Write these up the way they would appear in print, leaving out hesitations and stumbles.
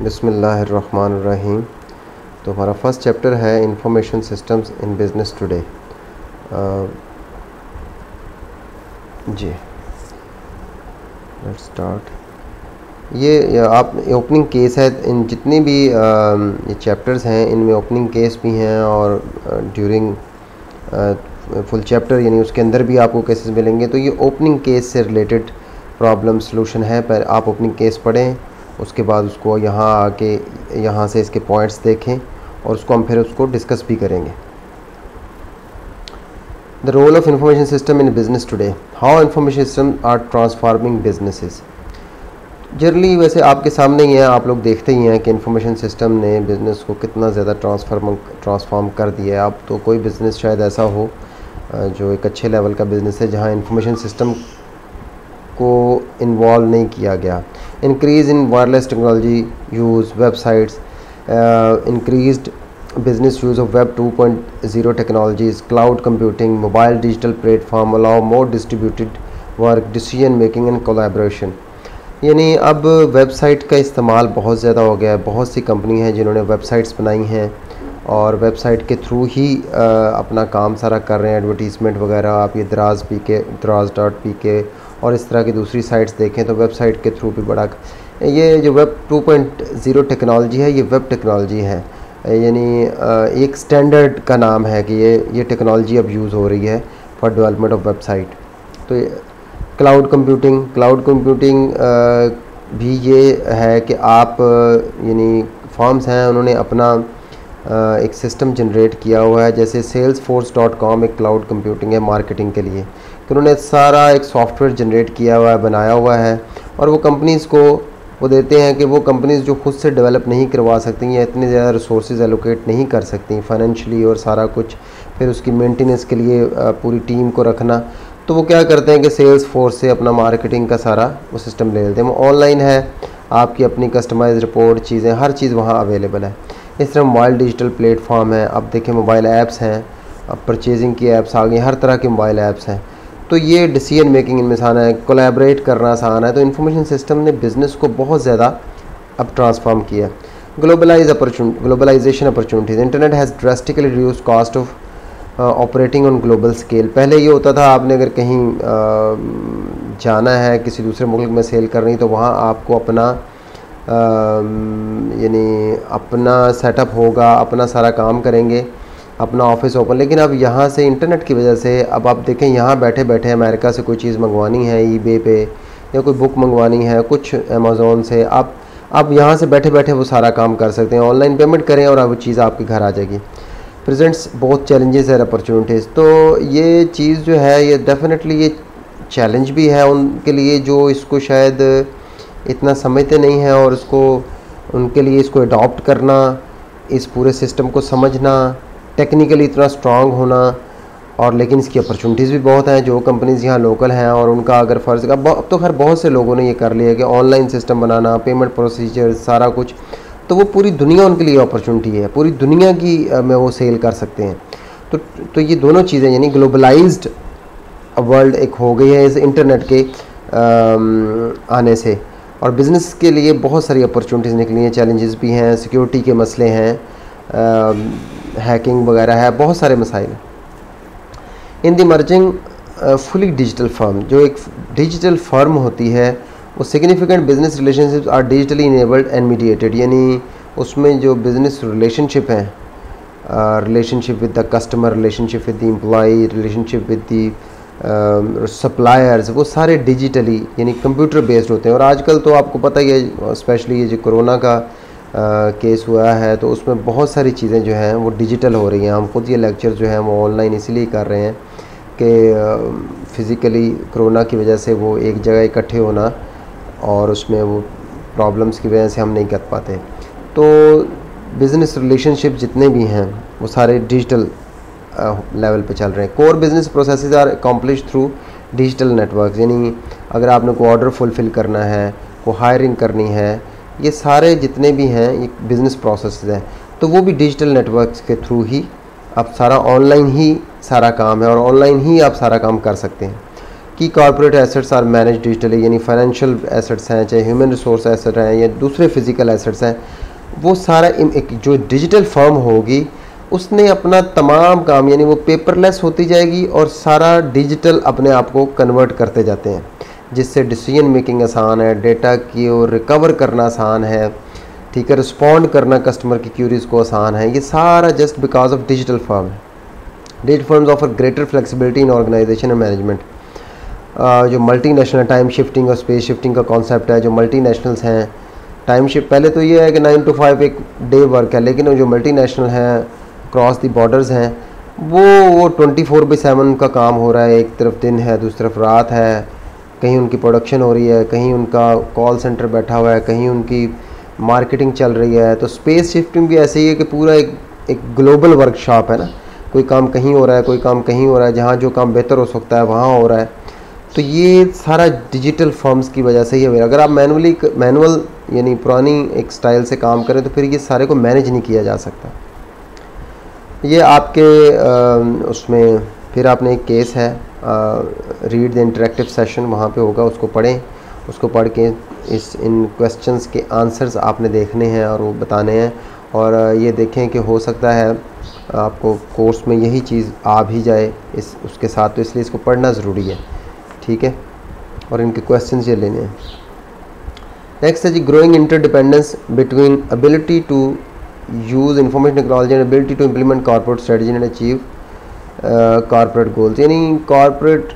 बिस्मिल्लाहिर्रहमानिर्रहीम। तो हमारा फर्स्ट चैप्टर है information systems in business today. जी लेट्स स्टार्ट। ये आप ओपनिंग केस है, इन जितनी भी ये चैप्टर्स हैं इनमें ओपनिंग केस भी हैं और ड्यूरिंग फुल चैप्टर यानी उसके अंदर भी आपको केसेस मिलेंगे। तो ये ओपनिंग केस से रिलेटेड प्रॉब्लम सॉल्यूशन है। पर आप ओपनिंग केस पढ़ें, उसके बाद उसको यहाँ आके यहाँ से इसके पॉइंट्स देखें और उसको हम फिर उसको डिस्कस भी करेंगे। The role of information system in business today, how information system are transforming businesses. Generally वैसे आपके सामने ही है, आप लोग देखते ही हैं कि इंफॉर्मेशन सिस्टम ने बिज़नेस को कितना ज़्यादा ट्रांसफॉर्म कर दिया है। अब तो कोई बिज़नेस शायद ऐसा हो जो एक अच्छे लेवल का बिज़नेस है जहाँ इंफॉर्मेशन सिस्टम को इन्वॉल्व नहीं किया गया। Increase in wireless technology use, websites, increased business use of web 2.0 technologies, cloud computing, mobile digital platform allow more distributed work, decision making and collaboration। यानी अब वेबसाइट का इस्तेमाल बहुत ज़्यादा हो गया है। बहुत सी कंपनी हैं जिन्होंने वेबसाइट्स बनाई हैं और वेबसाइट के थ्रू ही अपना काम सारा कर रहे हैं। एडवर्टीज़मेंट वगैरह आप ये दराज.pk और इस तरह की दूसरी साइट्स देखें तो वेबसाइट के थ्रू भी बड़ा ये जो वेब 2.0 टेक्नोलॉजी है, ये वेब टेक्नोलॉजी है। यानी एक स्टैंडर्ड का नाम है कि ये टेक्नोलॉजी अब यूज़ हो रही है फॉर डेवलपमेंट ऑफ वेबसाइट। तो क्लाउड कंप्यूटिंग भी ये है कि आप यानी फॉर्म्स हैं उन्होंने अपना एक सिस्टम जनरेट किया हुआ है। जैसे salesforce.com एक क्लाउड कंप्यूटिंग है मार्केटिंग के लिए, तो उन्होंने सारा एक सॉफ्टवेयर जनरेट किया हुआ है, बनाया हुआ है और वो कंपनीज़ को वो देते हैं कि वो कंपनीज़ जो खुद से डेवलप नहीं करवा सकती या इतने ज़्यादा रिसोर्सेज एलोकेट नहीं कर सकती फाइनेंशियली और सारा कुछ, फिर उसकी मेंटेनेंस के लिए पूरी टीम को रखना, तो वो क्या करते हैं कि सेल्स फोर्स से अपना मार्केटिंग का सारा वो सिस्टम ले लेते हैं। वो ऑनलाइन है, आपकी अपनी कस्टमाइज रिपोर्ट चीज़ें हर चीज़ वहाँ अवेलेबल है। इस तरह मोबाइल डिजिटल प्लेटफॉर्म है, अब देखें मोबाइल ऐप्स हैं, अब परचेजिंग की ऐप्स आ गई, हर तरह के मोबाइल ऐप्स हैं। तो ये डिसीजन मेकिंग इनमें आसान है, कोलैबोरेट करना आसान है। तो इंफॉर्मेशन सिस्टम ने बिज़नेस को बहुत ज़्यादा अब ट्रांसफॉर्म किया। Globalisation opportunities, internet has drastically reduced cost of operating on global scale. पहले ये होता था आपने अगर कहीं जाना है किसी दूसरे मुल्क में सेल करनी, तो वहाँ आपको अपना यानी अपना सेटअप होगा, अपना सारा काम करेंगे, अपना ऑफिस ओपन। लेकिन अब यहाँ से इंटरनेट की वजह से अब आप देखें यहाँ बैठे बैठे अमेरिका से कोई चीज़ मंगवानी है ईबे पे या कोई बुक मंगवानी है कुछ अमेज़ोन से, आप यहाँ से बैठे बैठे वो सारा काम कर सकते हैं। ऑनलाइन पेमेंट करें और अब वो चीज़ आपके घर आ जाएगी। प्रेजेंट्स बहुत चैलेंजेस है अपॉर्चुनिटीज़। तो ये चीज़ जो है ये डेफिनेटली ये चैलेंज भी है उनके लिए जो इसको शायद इतना समझते नहीं हैं और इसको उनके लिए इसको अडॉप्ट करना, इस पूरे सिस्टम को समझना, टेक्निकली इतना स्ट्रांग होना। और लेकिन इसकी अपॉर्चुनिटीज़ भी बहुत हैं। जो कंपनीज़ यहाँ लोकल हैं और उनका अगर फ़र्ज़ अब तो खैर बहुत से लोगों ने ये कर लिया है कि ऑनलाइन सिस्टम बनाना, पेमेंट प्रोसीजर सारा कुछ, तो वो पूरी दुनिया उनके लिए अपॉर्चुनिटी है, पूरी दुनिया की में वो सेल कर सकते हैं। तो ये दोनों चीज़ें यानी ग्लोबलाइज्ड वर्ल्ड एक हो गई है इस इंटरनेट के आने से, और बिज़नेस के लिए बहुत सारी अपॉर्चुनिटीज़ निकली हैं। चैलेंजेस भी हैं, सिक्योरिटी के मसले हैं, हैकिंग वगैरह है, बहुत सारे मसाइल हैं। In the emerging fully digital firm, जो एक डिजिटल फर्म होती है वो significant business relationships are digitally enabled and mediated. यानी उसमें जो बिज़नेस रिलेशनशिप हैं, relationship with the customer, relationship with the employee, relationship with the suppliers, वो सारे डिजिटली यानी कंप्यूटर बेस्ड होते हैं। और आजकल तो आपको पता ही है, स्पेशली ये जो कोरोना का केस हुआ है तो उसमें बहुत सारी चीज़ें जो हैं वो डिजिटल हो रही हैं। हम खुद ये लेक्चर जो हैं वो ऑनलाइन इसलिए कर रहे हैं कि फ़िज़िकली कोरोना की वजह से वो एक जगह इकट्ठे होना और उसमें वो प्रॉब्लम्स की वजह से हम नहीं कर पाते। तो बिज़नेस रिलेशनशिप जितने भी हैं वो सारे डिजिटल लेवल पे चल रहे हैं। Core business processes are accomplish through digital network. यानी अगर आपने कोई ऑर्डर फुलफ़िल करना है, कोई हायरिंग करनी है, ये सारे जितने भी हैं ये बिज़नेस प्रोसेस हैं, तो वो भी डिजिटल नेटवर्क्स के थ्रू ही अब सारा ऑनलाइन ही सारा काम है और ऑनलाइन ही आप सारा काम कर सकते हैं। की corporate assets are manage digitally, यानी फाइनेंशियल एसेट्स हैं, चाहे ह्यूमन रिसोर्स एसेट हैं या दूसरे फिजिकल एसेट्स हैं, वो सारा एक जो डिजिटल फर्म होगी उसने अपना तमाम काम, यानी वो पेपरलेस होती जाएगी और सारा डिजिटल अपने आप को कन्वर्ट करते जाते हैं, जिससे डिसीजन मेकिंग आसान है, डेटा की और रिकवर करना आसान है, ठीक है, रिस्पॉन्ड करना कस्टमर की क्यूरीज़ को आसान है। ये सारा just because of digital firm है। Digital firms offer greater flexibility in organisation and management. जो मल्टीनेशनल टाइम शिफ्टिंग और स्पेस शिफ्टिंग का कॉन्सेप्ट है, जो मल्टीनेशनल्स हैं, टाइम शिफ्ट पहले तो ये है कि 9 to 5 एक डे वर्क है, लेकिन जो मल्टीनेशनल हैं, क्रॉस दी बॉर्डर्स हैं, वो 24/7 का काम हो रहा है। एक तरफ दिन है, दूसरी तरफ रात है, कहीं उनकी प्रोडक्शन हो रही है, कहीं उनका कॉल सेंटर बैठा हुआ है, कहीं उनकी मार्केटिंग चल रही है। तो स्पेस शिफ्टिंग भी ऐसे ही है कि पूरा एक ग्लोबल वर्कशॉप है ना, कोई काम कहीं हो रहा है, कोई काम कहीं हो रहा है, जहाँ जो काम बेहतर हो सकता है वहाँ हो रहा है। तो ये सारा डिजिटल फर्म्स की वजह से ही है। अगर आप मैनुअल यानी पुरानी एक स्टाइल से काम करें तो फिर ये सारे को मैनेज नहीं किया जा सकता। ये आपके उसमें फिर आपने एक केस है, रीड द इंटरेक्टिव सेशन, वहाँ पे होगा, उसको पढ़ें, उसको पढ़ के इन क्वेश्चंस के आंसर्स आपने देखने हैं और वो बताने हैं। और ये देखें कि हो सकता है आपको कोर्स में यही चीज़ आ भी जाए उसके साथ, तो इसलिए इसको पढ़ना ज़रूरी है, ठीक है, और इनके क्वेश्चंस ये लेने हैं। नेक्स्ट है जी, growing interdependence between ability to use information technology and ability to implement corporate strategy and achieve corporate goals. यानी कॉर्पोरेट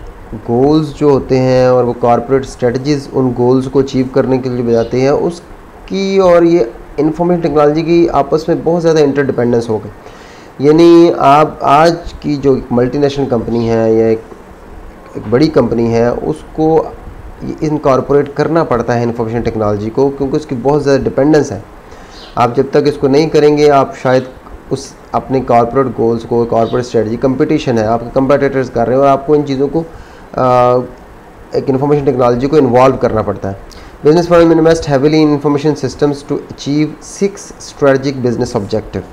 गोल्स जो होते हैं और वो कॉर्पोरेट स्ट्रेटजीज़ उन गोल्स को अचीव करने के लिए बजाते हैं, उसकी और ये इंफॉर्मेशन टेक्नोलॉजी की आपस में बहुत ज़्यादा इंटरडिपेंडेंस हो गई। यानी आप आज की जो मल्टीनेशनल कंपनी है या एक बड़ी कंपनी है, उसको इनकॉर्पोरेट करना पड़ता है इंफॉर्मेशन टेक्नोलॉजी को, क्योंकि उसकी बहुत ज़्यादा डिपेंडेंस है। आप जब तक इसको नहीं करेंगे, आप शायद उस अपने कॉर्पोरेट गोल्स को, कॉर्पोरेट स्ट्रेटजी, कंपटीशन है, आपके कंपटीटर्स कर रहे हैं और आपको इन चीज़ों को एक इंफॉर्मेशन टेक्नोलॉजी को इन्वॉल्व करना पड़ता है। Business firm invest heavily in information systems to achieve 6 strategic business objective.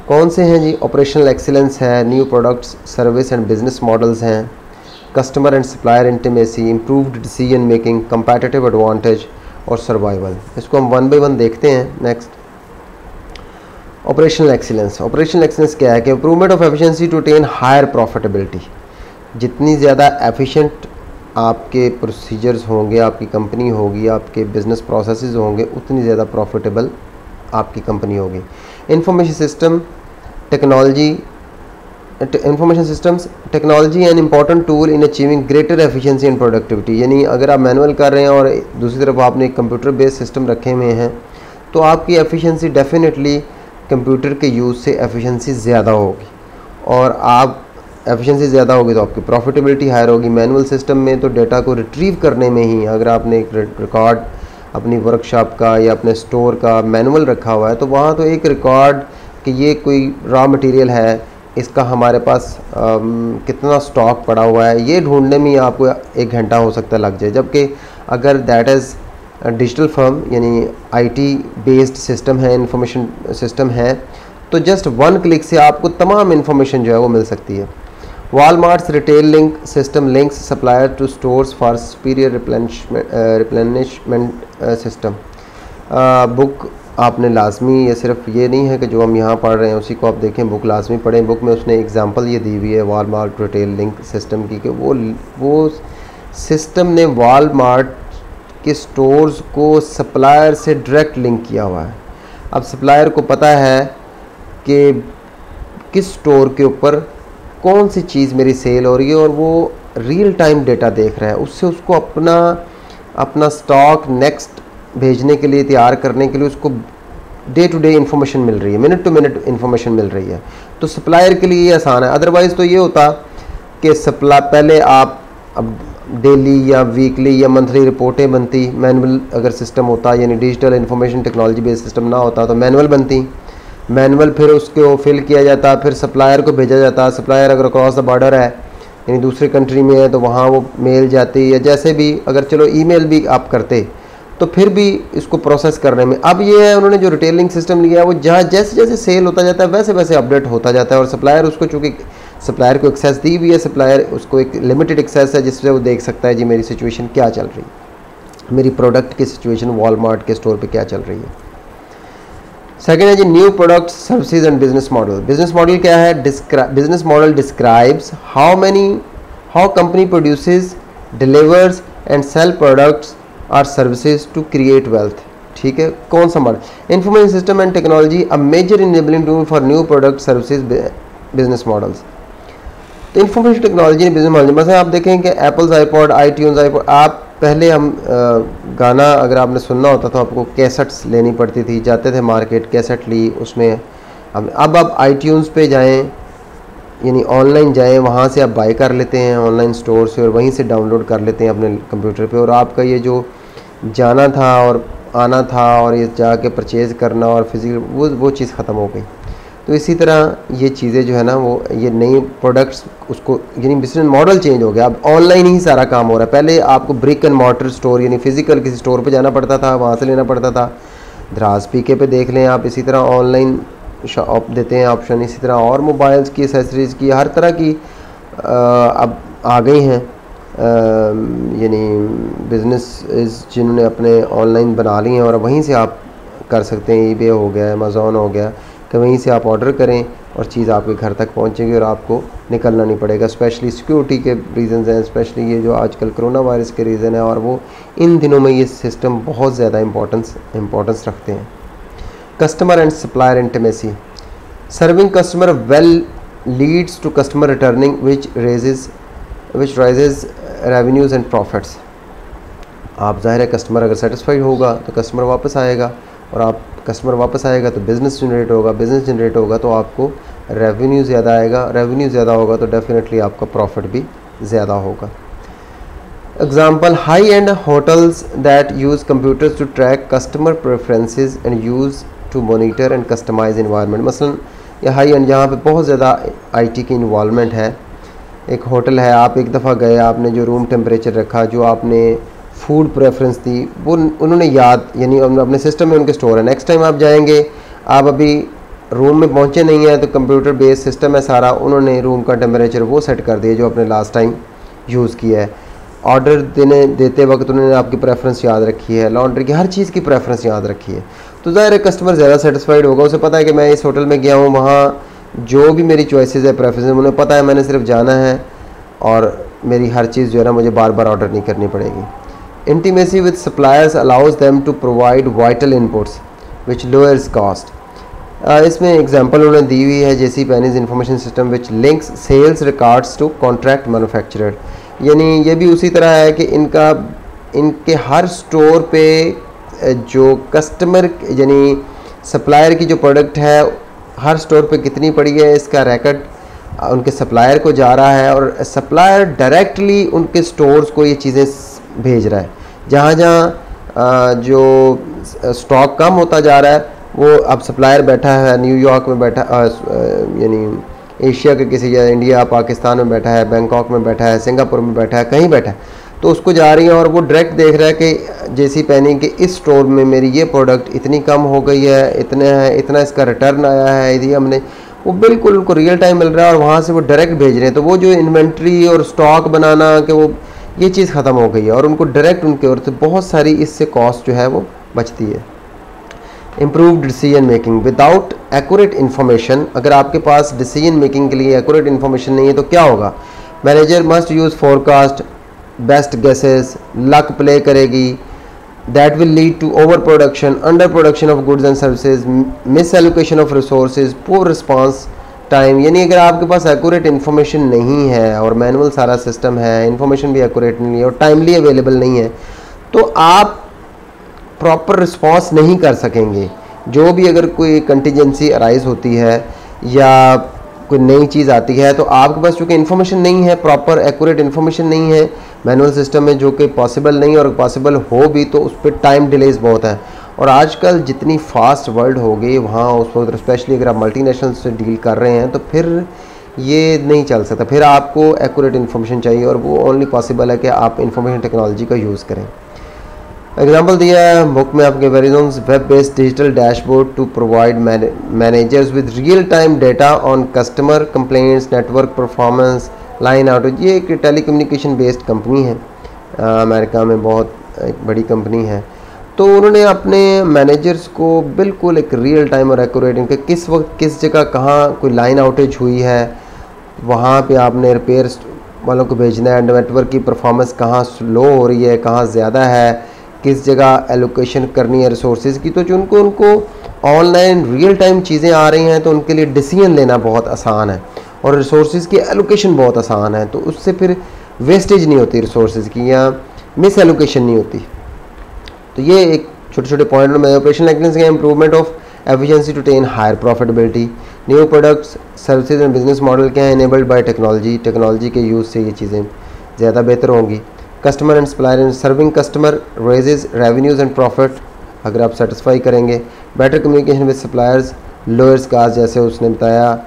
कौन से हैं जी? ऑपरेशनल एक्सीलेंस है, new products, service and business models हैं, customer and supplier intimacy, improved decision making, competitive advantage और सर्वाइवल। इसको हम 1 by 1 देखते हैं। Next, operational excellence. Operational excellence क्या है कि improvement of efficiency to attain higher profitability. जितनी ज़्यादा एफिशिएंट आपके प्रोसीजर्स होंगे, आपकी कंपनी होगी, आपके बिजनेस प्रोसेसेस होंगे, उतनी ज़्यादा प्रॉफिटेबल आपकी कंपनी होगी। Information system technology, information systems technology an important tool in achieving greater efficiency and productivity. यानी अगर आप मैनुअल कर रहे हैं और दूसरी तरफ आपने एक कंप्यूटर बेस्ड सिस्टम रखे हुए हैं, तो आपकी एफिशिएंसी डेफिनेटली कंप्यूटर के यूज़ से एफिशिएंसी ज़्यादा होगी, और आप एफिशिएंसी ज़्यादा होगी तो आपकी प्रॉफिटेबिलिटी हायर होगी। मैनुअल सिस्टम में तो डेटा को रिट्रीव करने में ही, अगर आपने एक रिकॉर्ड अपनी वर्कशॉप का या अपने स्टोर का मैनुअल रखा हुआ है, तो वहाँ तो एक रिकॉर्ड कि ये कोई रॉ मटेरियल है, इसका हमारे पास कितना स्टॉक पड़ा हुआ है, ये ढूंढने में ही आपको 1 घंटा हो सकता है लग जाए। जबकि अगर दैट इज़ डिजिटल फर्म यानी आईटी बेस्ड सिस्टम है, इंफॉर्मेशन सिस्टम है, तो जस्ट 1 क्लिक से आपको तमाम इंफॉर्मेशन जो है वो मिल सकती है। Walmart's retail link system links supplier to stores for superior replenishment system. Book आपने लाजमी, ये सिर्फ ये नहीं है कि जो हम यहाँ पढ़ रहे हैं उसी को आप देखें, बुक लाजमी पढ़ें। बुक में उसने एग्जांपल ये दी हुई है वॉलमार्ट रिटेल लिंक सिस्टम की, कि वो सिस्टम ने वॉलमार्ट के स्टोर्स को सप्लायर से डायरेक्ट लिंक किया हुआ है। अब सप्लायर को पता है कि किस स्टोर के ऊपर कौन सी चीज़ मेरी सेल हो रही है, और वो रियल टाइम डेटा देख रहा है। उससे उसको अपना स्टॉक नेक्स्ट भेजने के लिए, तैयार करने के लिए उसको डे टू डे इन्फॉर्मेशन मिल रही है, मिनट टू मिनट इन्फॉर्मेशन मिल रही है। तो सप्लायर के लिए ये आसान है। अदरवाइज़ तो ये होता कि पहले आप अब डेली या वीकली या मंथली रिपोर्टें बनती, मैनुअल अगर सिस्टम होता, यानी digital information technology based system ना होता तो मैनुअल बनती, मैनुअल फिर उसको फिल किया जाता, फिर सप्लायर को भेजा जाता। सप्लायर अगर क्रॉस द बॉर्डर है यानी दूसरी कंट्री में है तो वहाँ वो मेल जाती, या जैसे भी अगर चलो ईमेल भी आप करते तो फिर भी इसको प्रोसेस करने में, अब ये है उन्होंने जो रिटेलिंग सिस्टम लिया है वो जहाँ जैसे जैसे सेल होता जाता है वैसे वैसे अपडेट होता जाता है, और सप्लायर उसको चूँकि सप्लायर को एक्सेस दी हुई है, सप्लायर उसको एक लिमिटेड एक्सेस है जिससे वो देख सकता है जी मेरी सिचुएशन क्या चल रही है, मेरी प्रोडक्ट की सिचुएशन वॉलमार्ट के स्टोर पे क्या चल रही है। सेकेंड है जी new product services and business model. Business model क्या है? Business model describes how company produces, delivers and sell products और सर्विसेज टू क्रिएट वेल्थ। ठीक है, कौन सा model? Information system and technology a major enabling tool for new product services business models. तो information technology ने business model, मतलब आप देखें कि एप्पल्स आईपॉड, आईट्यून्स आईपॉड, आप पहले हम गाना अगर आपने सुनना होता तो आपको कैसेट्स लेनी पड़ती थी, जाते थे मार्केट, कैसेट ली, उसमें अब आप आईट्यून्स पे जाएं, यानी ऑनलाइन जाएं, वहाँ से आप बाय कर लेते हैं ऑनलाइन स्टोर से और वहीं से डाउनलोड कर लेते हैं अपने कंप्यूटर पे, और आपका ये जो जाना था और आना था और ये जाके परचेज़ करना और फिजिकल वो चीज़ ख़त्म हो गई। तो इसी तरह ये चीज़ें जो है ना वो ये नई प्रोडक्ट्स उसको यानी बिजनेस मॉडल चेंज हो गया, अब ऑनलाइन ही सारा काम हो रहा है। पहले आपको ब्रिक एंड मॉर्टर स्टोर यानी फिजिकल किसी स्टोर पे जाना पड़ता था, वहाँ से लेना पड़ता था। द्रास पीके पे देख लें आप, इसी तरह ऑनलाइन शॉप देते हैं ऑप्शन, इसी तरह और मोबाइल्स की, एसेसरीज़ की, हर तरह की अब आ गई हैं। यानी बिज़नेस जिन्होंने अपने ऑनलाइन बना लिए हैं और वहीं से आप कर सकते हैं, ईबे हो गया, अमेज़ॉन हो गया, कि वहीं से आप ऑर्डर करें और चीज़ आपके घर तक पहुंचेगी और आपको निकलना नहीं पड़ेगा। स्पेशली सिक्योरिटी के रीज़न्स हैं, स्पेशली ये जो आजकल कोरोना वायरस के रीज़न है, और वो इन दिनों में ये सिस्टम बहुत ज़्यादा इम्पोर्टेंस रखते हैं। Customer and supplier intimacy, serving customer well leads to customer returning which raises revenues and profits. आप ज़ाहिर है कस्टमर अगर सेटिस्फाइड होगा तो कस्टमर वापस आएगा, और आप कस्टमर वापस आएगा तो बिज़नेस जनरेट होगा, बिज़नेस जनरेट होगा तो आपको रेवेन्यू ज़्यादा आएगा, रेवेन्यू ज़्यादा होगा तो डेफिनेटली आपका प्रॉफिट भी ज़्यादा होगा। Example, high end hotels that use computers to track customer preferences and use to monitor and customise environment. मसलन या हाई एंड जहाँ पे बहुत ज़्यादा आईटी की इन्वॉल्वमेंट है, एक होटल है, आप एक दफ़ा गए, आपने जो रूम टेम्परेचर रखा, जो आपने फूड प्रेफरेंस दी, वो उन्होंने याद यानी अपने सिस्टम में उनके स्टोर है। नेक्स्ट टाइम आप जाएंगे, आप अभी रूम में पहुंचे नहीं हैं तो कंप्यूटर बेस्ड सिस्टम है सारा, उन्होंने रूम का टेम्परेचर वो सेट कर दिया जो आपने लास्ट टाइम यूज़ किया है। ऑर्डर देते वक्त उन्होंने आपकी प्रेफरेंस याद रखी है, लॉन्ड्री की हर चीज़ की प्रेफरेंस याद रखी है। तो ज़ाहिर है कस्टमर ज़्यादा सेटिस्फाइड होगा, उसे पता है कि मैं इस होटल में गया हूँ, वहाँ जो भी मेरी चॉइसेस है, प्रेफरेंस, उन्हें पता है मैंने सिर्फ जाना है और मेरी हर चीज़ जो है ना मुझे बार बार ऑर्डर नहीं करनी पड़ेगी। Intimacy with suppliers allows them to provide vital inputs which lowers cost. इसमें एग्जांपल उन्होंने दी हुई है J C Penney's information system which links sales records to contract manufacturer. यानी ये भी उसी तरह है कि इनके हर स्टोर पे जो कस्टमर यानी सप्लायर की जो प्रोडक्ट है हर स्टोर पे कितनी पड़ी है, इसका रिकॉर्ड उनके सप्लायर को जा रहा है और सप्लायर डायरेक्टली उनके स्टोर्स को ये चीज़ें भेज रहा है। जहाँ जहाँ जो स्टॉक कम होता जा रहा है वो अब सप्लायर बैठा है न्यूयॉर्क में बैठा, यानी एशिया के किसी या इंडिया पाकिस्तान में बैठा है, बैंकॉक में बैठा है, सिंगापुर में बैठा है, कहीं बैठा है, तो उसको जा रही है और वो डायरेक्ट देख रहा है कि जेसी पेनी के इस स्टोर में मेरी ये प्रोडक्ट इतनी कम हो गई है, इतना इसका रिटर्न आया है, यदि हमने वो बिल्कुल उनको रियल टाइम मिल रहा है और वहाँ से वो डायरेक्ट भेज रहे हैं। तो वो जो इन्वेंट्री और स्टॉक बनाना कि वो ये चीज़ ख़त्म हो गई है और उनको डायरेक्ट उनके और तो बहुत सारी इससे कॉस्ट जो है वो बचती है। Improved decision making without accurate information, अगर आपके पास डिसीजन मेकिंग के लिए एक्यूरेट इन्फॉर्मेशन नहीं है तो क्या होगा? Manager must use forecast, best guesses, luck play करेगी, that will lead to over production, under production of goods and services, misallocation of resources, poor response time. यानी अगर आपके पास एक्यूरेट इन्फॉर्मेशन नहीं है और मैनुअल सारा सिस्टम है, information भी एक्यूरेट नहीं है और टाइमली अवेलेबल नहीं है, तो आप प्रॉपर रिस्पॉन्स नहीं कर सकेंगे। जो भी अगर कोई कंटीजेंसी अराइज होती है या कोई नई चीज़ आती है तो आपके पास चूँकि इन्फॉर्मेशन नहीं है, प्रॉपर एक्यूरेट इन्फॉर्मेशन नहीं है मैनुअल सिस्टम में, जो कि पॉसिबल नहीं है, और पॉसिबल हो भी तो उस पर टाइम डिलेज बहुत है। और आजकल जितनी फास्ट वर्ल्ड हो गई वहाँ उस वक्त स्पेशली अगर आप मल्टीनेशनल से डील कर रहे हैं तो फिर ये नहीं चल सकता, फिर आपको एक्यूरेट इन्फॉर्मेशन चाहिए और वो ओनली पॉसिबल है कि आप इंफॉर्मेशन टेक्नोलॉजी का यूज़ करें। एग्जाम्पल दिया है बुक में आपके Verizon's web based digital dashboard to provide managers with real time data on customer complaints, network performance, line outage. ये एक टेलीकम्युनिकेशन बेस्ड कंपनी है, अमेरिका में बहुत एक बड़ी कंपनी है। तो उन्होंने अपने मैनेजर्स को बिल्कुल एक रियल टाइम और एक्यूरेट इनके किस वक्त किस जगह कहाँ कोई लाइन आउटेज हुई है, वहाँ पे आपने रिपेयर वालों को भेजना है, नेटवर्क की परफॉर्मेंस कहाँ स्लो हो रही है, कहाँ ज़्यादा है, किस जगह एलोकेशन करनी है रिसोर्सेज की। तो जो उनको ऑनलाइन रियल टाइम चीज़ें आ रही हैं तो उनके लिए डिसीजन लेना बहुत आसान है और रिसोर्सेज की एलोकेशन बहुत आसान है। तो उससे फिर वेस्टेज नहीं होती रिसोर्सेज की या मिस एलोकेशन नहीं होती। तो ये एक छोटे छोटे पॉइंट में ऑपरेशनल एक्सीलेंस का improvement of efficiency to attain higher profitability. New products, services and business model क्या है इनेबल्ड बाय टेक्नोलॉजी। टेक्नोलॉजी के यूज़ से ये चीज़ें ज़्यादा बेहतर होंगी। Customer and supplier and serving customer raises revenues and profit, अगर आप सेटिस्फाई करेंगे। Better communication with suppliers, lowers cost, जैसे उसने बताया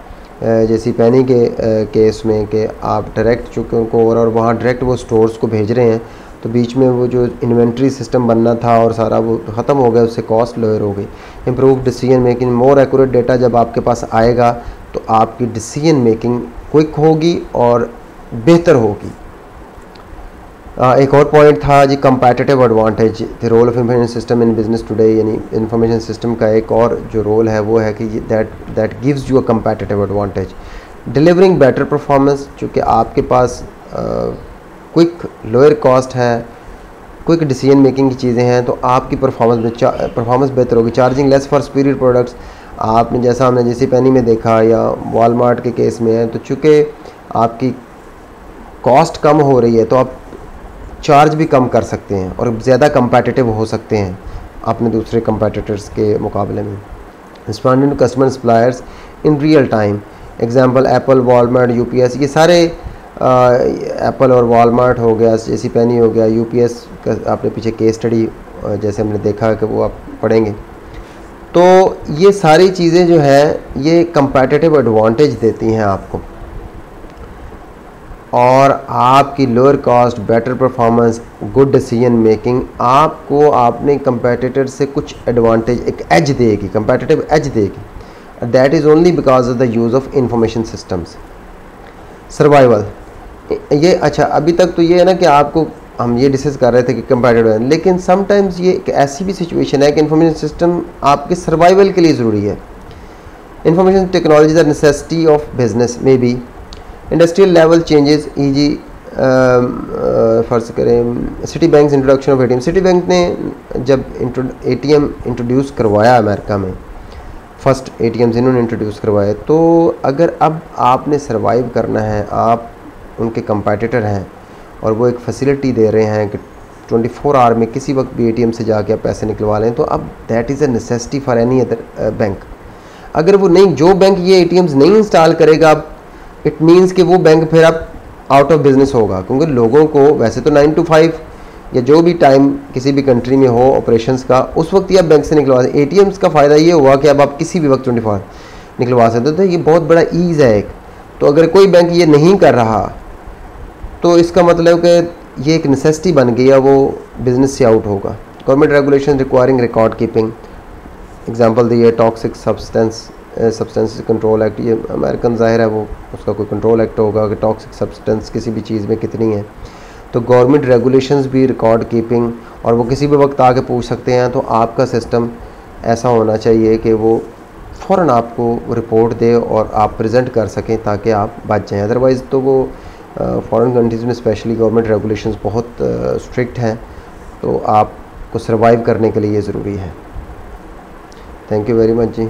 जैसी पैनी के केस में कि आप डायरेक्ट चूँकि उनको और वहाँ डायरेक्ट वो स्टोर्स को भेज रहे हैं तो बीच में वो जो इन्वेंट्री सिस्टम बनना था और सारा वो ख़त्म हो गया, उससे कॉस्ट लोअर हो गई। Improve decision making, more accurate data जब आपके पास आएगा तो आपकी डिसीजन मेकिंग क्विक होगी और बेहतर होगी। एक और पॉइंट था जी competitive advantage, the role of information system in business today. यानी इंफॉर्मेशन सिस्टम का एक और जो रोल है वो है कि that gives you a competitive advantage. Delivering better performance, चूँकि आपके पास क्विक लोअर कॉस्ट है, क्विक डिसीजन मेकिंग की चीज़ें हैं तो आपकी परफॉर्मेंस बेहतर होगी। Charging less for superior products, आपने जैसा हमने जैसी पेनी में देखा या वॉलमार्ट के केस में है, तो चूँकि आपकी कॉस्ट कम हो रही है तो आप चार्ज भी कम कर सकते हैं और ज़्यादा कंपेटिटिव हो सकते हैं अपने दूसरे कंपेटिटर्स के मुकाबले में। Responding to customer suppliers in real time, example Apple, Walmart, UPS, ये सारे एप्पल और वॉलमार्ट हो गया, जैसी पेनी हो गया, यूपीएस का आपने पीछे केस स्टडी जैसे हमने देखा कि वो आप पढ़ेंगे। तो ये सारी चीज़ें जो है ये कंपेटिटिव एडवांटेज देती हैं आपको और आपकी lower cost, better performance, good decision making आपको आपने कंपेटिटर से कुछ एडवांटेज, एक एज देगी, कंपेटिटिव एज देगी। That is only because of the use of information systems. Survival, ये अच्छा अभी तक तो ये है ना कि आपको हम ये डिस्कस कर रहे थे कि कंपेटिटिव है, लेकिन समटाइम्स ये एक ऐसी भी सिचुएशन है कि इंफॉर्मेशन सिस्टम आपके सर्वाइवल के लिए ज़रूरी है। Information technology the necessity of business में भी इंडस्ट्रियल लेवल चेंजेस ईजी फर्ज करें city bank introduction of ATM. City bank ने जब एटीएम इंट्रोड्यूस करवाया अमेरिका में, फर्स्ट एटीएम्स इन्होंने इंट्रोड्यूस करवाए, तो अगर अब आपने सर्वाइव करना है, आप उनके कंपेटिटर हैं और वो एक फैसिलिटी दे रहे हैं कि 24 आवर में किसी वक्त भी एटीएम से जाके आप पैसे निकलवा लें, तो अब that is a necessity for any other bank. अगर वो नहीं, जो बैंक ये एटीएम्स नहीं इंस्टॉल करेगा, इट मीन्स कि वो बैंक फिर अब आउट ऑफ बिजनेस होगा, क्योंकि लोगों को वैसे तो 9 to 5 या जो भी टाइम किसी भी कंट्री में हो ऑपरेशंस का, उस वक्त ही आप बैंक से निकलवा सकते। एटीएम्स का फ़ायदा ये हुआ कि अब आप किसी भी वक्त 24 निकलवा सकते हो, तो ये बहुत बड़ा ईज़ है एक। तो अगर कोई बैंक ये नहीं कर रहा तो इसका मतलब कि ये एक नेसेसिटी बन गई है, वो बिज़नेस से आउट होगा। Government regulation requiring record keeping, example दिए टॉक्सिक सब्सटेंस कंट्रोल एक्ट, ये अमेरिकन ज़ाहिर है वो उसका कोई कंट्रोल एक्ट होगा कि टॉक्सिक सब्सटेंस किसी भी चीज़ में कितनी है। तो गवर्नमेंट रेगुलेशंस भी रिकॉर्ड कीपिंग, और वो किसी भी वक्त आके पूछ सकते हैं। तो आपका सिस्टम ऐसा होना चाहिए कि वो फ़ौरन आपको रिपोर्ट दे और आप प्रेजेंट कर सकें ताकि आप बच जाएँ। अदरवाइज़ तो वो फॉरेन कंट्रीज़ में स्पेशली गवर्नमेंट रेगुलेशंस बहुत स्ट्रिक्ट हैं, तो आपको सर्वाइव करने के लिए ये ज़रूरी है। Thank you very much ji.